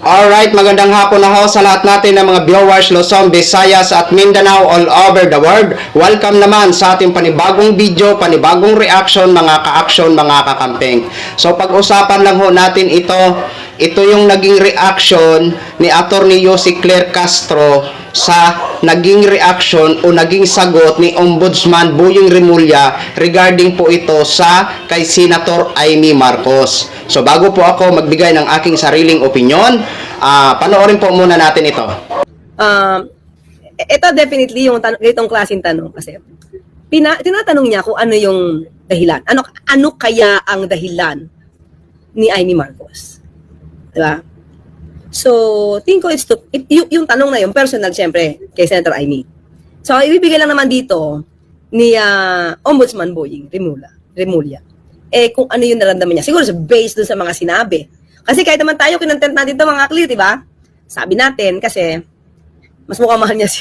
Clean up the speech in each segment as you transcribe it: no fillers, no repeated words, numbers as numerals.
Alright, magandang hapon na ho sa lahat natin ng mga viewers Luzon, Visayas at Mindanao all over the world. Welcome naman sa ating panibagong video, panibagong reaction mga ka-action, mga kakamping. So pag-usapan lang ho natin ito yung naging reaction ni Attorney Yussi Claire Castro sa naging reaction o naging sagot ni Ombudsman Boying Remulla regarding po ito sa kay Senator Amy Marcos. So bago po ako magbigay ng aking sariling opinion, panoorin po muna natin ito. Ito definitely yung ganitong klaseng tanong kasi tinatanong niya kung ano yung dahilan. Ano kaya ang dahilan ni Amy Marcos? Diba? So, tingin ko yung tanong na yun, personal siyempre, kay Senator Amy. So, ibibigay lang naman dito ni Ombudsman Boying Remulla. Kung ano yung naramdaman niya. Siguro based dun sa mga sinabi. Kasi kahit naman tayo, kinontent natin ito mga clear, diba? Sabi natin, kasi mas mukhang mahal niya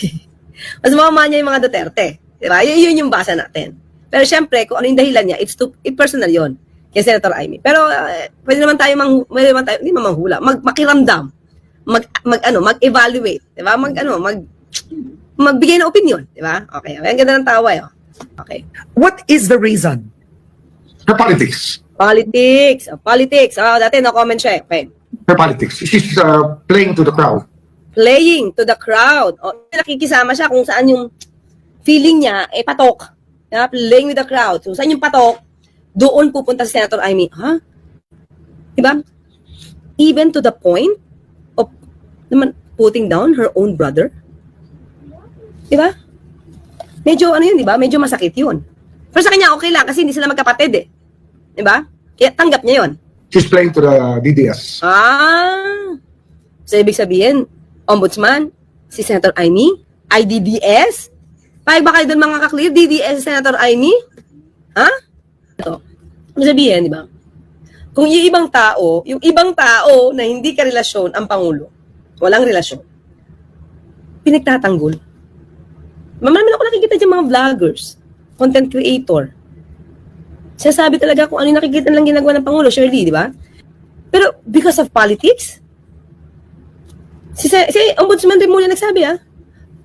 yung mga Duterte. Diba? Yun yung basa natin. Pero siyempre, kung ano yung dahilan niya, it's personal yun kay Senator Amy. Pero pwede naman tayo hindi manghula, makiramdam, mag-evaluate, di ba? Magbigay ng opinion, di ba? Okay, ang ganda ng tawa yun. Okay. What is the reason? Her politics. Politics. Dati no-comment siya. Okay. Her politics. She's playing to the crowd. Playing to the crowd. Nakikisama siya kung saan yung feeling niya, patok. Yeah, playing with the crowd. Kung saan yung patok, doon pupunta si Senator Amy. Ha? Diba? Even to the point of naman putting down her own brother. Diba? Medyo ano yun, diba? Medyo masakit yun. Pero sa kanya, okay lang kasi hindi sila magkapatid eh. Diba? Kaya tanggap niya yun. She's playing to the DDS. So ibig sabihin, Ombudsman, si Senator Amy, IDDS? Pahig ba kayo doon mga ka-clear? DDS si Senator Amy? Ha? Ito. Ibig sabihin, di ba? Kung yung ibang tao na hindi karelasyon ang Pangulo, walang relasyon, pinagtatanggol. Marami ako nakikita dyan mga vloggers, content creator. Sasabi talaga kung ano yung nakikita lang ginagawa ng Pangulo, surely, di ba? Pero because of politics, si Ombudsman Remulla nagsabi,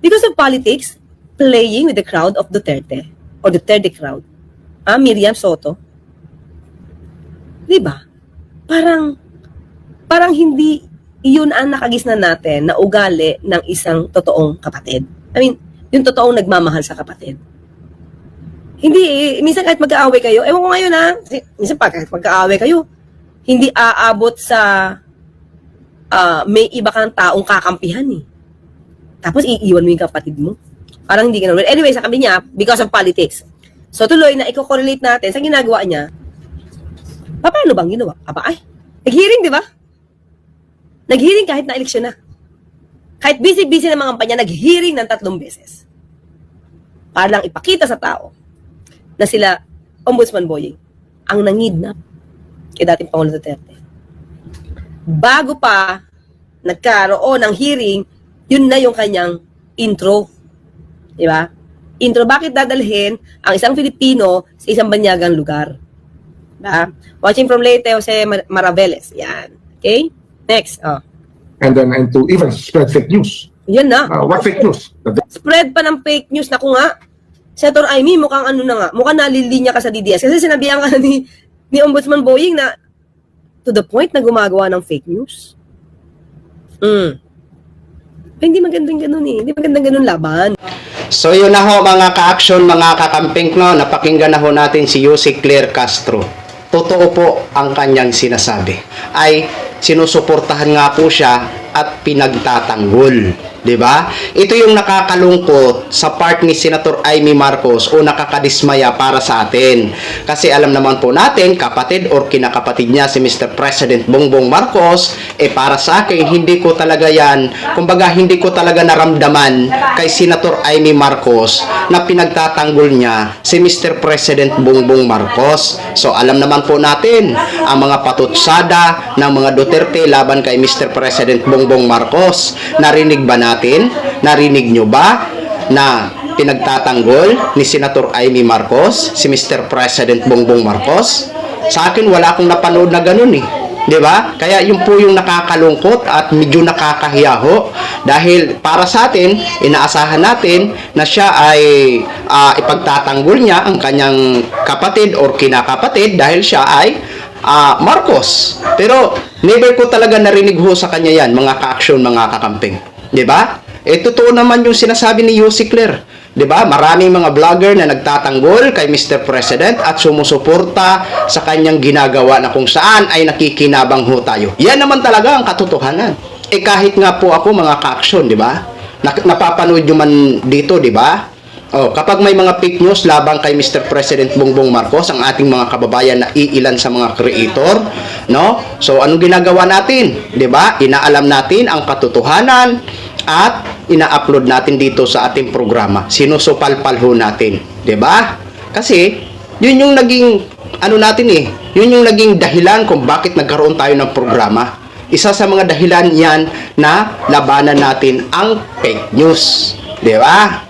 because of politics, playing with the crowd of Duterte, or Duterte crowd, Miriam Soto, di ba? Parang hindi yun ang nakagisnan natin na ugali ng isang totoong kapatid. I mean, yung totoong nagmamahal sa kapatid. Hindi, minsan kahit magkaaway kayo, ewan ko ngayon minsan kahit magkaaway kayo, hindi aabot sa may iba kang taong kakampihan eh. Tapos iiwan mo yung kapatid mo. Parang hindi ganun. Anyway, sa kami niya, because of politics. So tuloy na i-correlate natin sa ginagawa niya. Paano bang ginawa? Nag-hearing, di ba? Nag-hearing kahit na eleksyon na. Kahit busy-busy ng mga kampanya, nag-hearing ng 3 beses. Para lang ipakita sa tao na sila, Ombudsman Boying, ang nangidnap kay dating Pangulo Duterte. Bago pa nagkaroon ng hearing, yun na yung kanyang intro. Di ba? Intro, bakit dadalhin ang isang Filipino sa isang banyagang lugar? Diba? Watching from Leyte, Jose Maraveles. Yan. Okay? Next. And to even spread fake news. Yan na. What fake news? Spread pa ng fake news na kung nga, Senator Amy, mukhang nalilinya ka sa DDS. Kasi sinabihan ka ni Ombudsman Boying na to the point na gumagawa ng fake news. Hindi magandang ganun eh. Hindi magandang ganun laban. So yun na ho mga ka-action, mga kakamping, no? Napakinggan na ho natin si Yussi Claire Castro. Totoo po ang kanyang sinasabi. Ay sinusuportahan nga po siya at pinagtatanggol. Diba? Ito yung nakakalungkot sa part ni Senator Amy Marcos o nakakadismaya para sa atin. Kasi alam naman po natin, kapatid or kinakapatid niya si Mr. President Bongbong Marcos, para sa akin, hindi ko talaga yan, kumbaga hindi ko talaga naramdaman kay Senator Amy Marcos na pinagtatanggol niya si Mr. President Bongbong Marcos. So alam naman po natin, ang mga patutsada ng mga Duterte laban kay Mr. President Bongbong Marcos, narinig ba natin? Narinig nyo ba na pinagtatanggol ni Senator Amy Marcos si Mr. President Bongbong Marcos? Sa akin, wala akong napanood na ganun eh. 'Di ba? Kaya yun po yung nakakalungkot at medyo nakakahiyaho dahil para sa atin, inaasahan natin na siya ay ipagtatanggol niya ang kanyang kapatid or kinakapatid dahil siya ay Marcos. Pero never ko talaga narinig ho sa kanya yan, mga ka-action, mga kakamping. 'Di ba? Totoo naman yung sinasabi ni Yossi Claire. 'Di ba? Maraming mga vlogger na nagtatanggol kay Mr. President at sumusuporta sa kanyang ginagawa na kung saan ay nakikinabang ho tayo. Yan naman talaga ang katotohanan. Kahit nga po ako mga ka-action, 'di ba? Napapanood nyo man dito, 'di ba? Kapag may mga fake news labang kay Mr. President Bongbong Marcos, ang ating mga kababayan na iilan sa mga creator, no? So anong ginagawa natin? 'Di ba? Inaalam natin ang katotohanan at ina-upload natin dito sa ating programa. Sinusupalpal ho natin, 'di ba? Kasi yun yung naging natin yun yung naging dahilan kung bakit nagkaroon tayo ng programa. Isa sa mga dahilan yan na labanan natin ang fake news, 'di ba?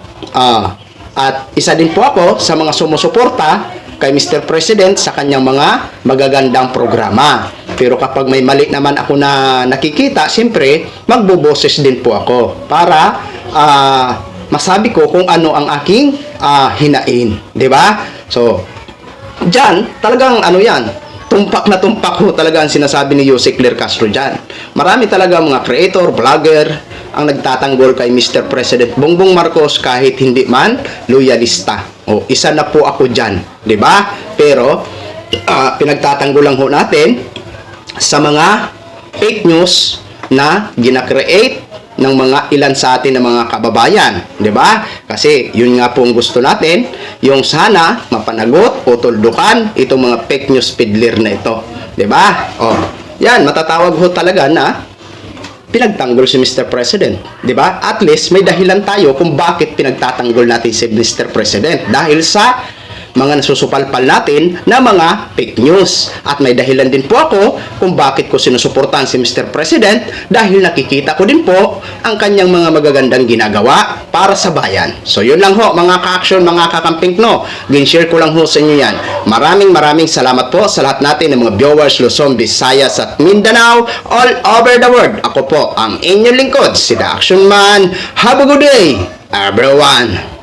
At isa din po ako sa mga sumusuporta kay Mr. President sa kanyang mga magagandang programa. Pero kapag may mali naman ako na nakikita, siyempre, magboboses din po ako para masabi ko kung ano ang aking hinain. 'Di ba? So, diyan, talagang yan, tumpak na tumpak ho talaga ang sinasabi ni Yossi Claire Castro dyan. Marami talaga mga creator, vlogger, ang nagtatanggol kay Mr. President Bongbong Marcos kahit hindi man loyalista. Isa na po ako dyan, 'di ba? Pero pinagtatanggol lang ho natin sa mga fake news na gina-create ng mga ilan sa atin ng mga kababayan, 'di ba? Kasi yun nga po ang gusto natin, yung sana mapanagot o tuldukan itong mga fake news peddler na ito, 'di ba? Yan matatawag ho talaga na pinagtanggol si Mr. President, 'di ba? At least may dahilan tayo kung bakit pinagtatanggol natin si Mr. President dahil sa mga nasusupalpal natin na mga fake news. At may dahilan din po ako kung bakit ko sinusuportahan si Mr. President dahil nakikita ko din po ang kanyang mga magagandang ginagawa para sa bayan. So yun lang ho mga ka-action, mga kakamping no. Gin-share ko lang ho sa inyo yan. Maraming salamat po sa lahat natin ng mga viewers Luzon, Visayas at Mindanao all over the world. Ako po ang inyong lingkod, si The Action Man. Have a good day, everyone!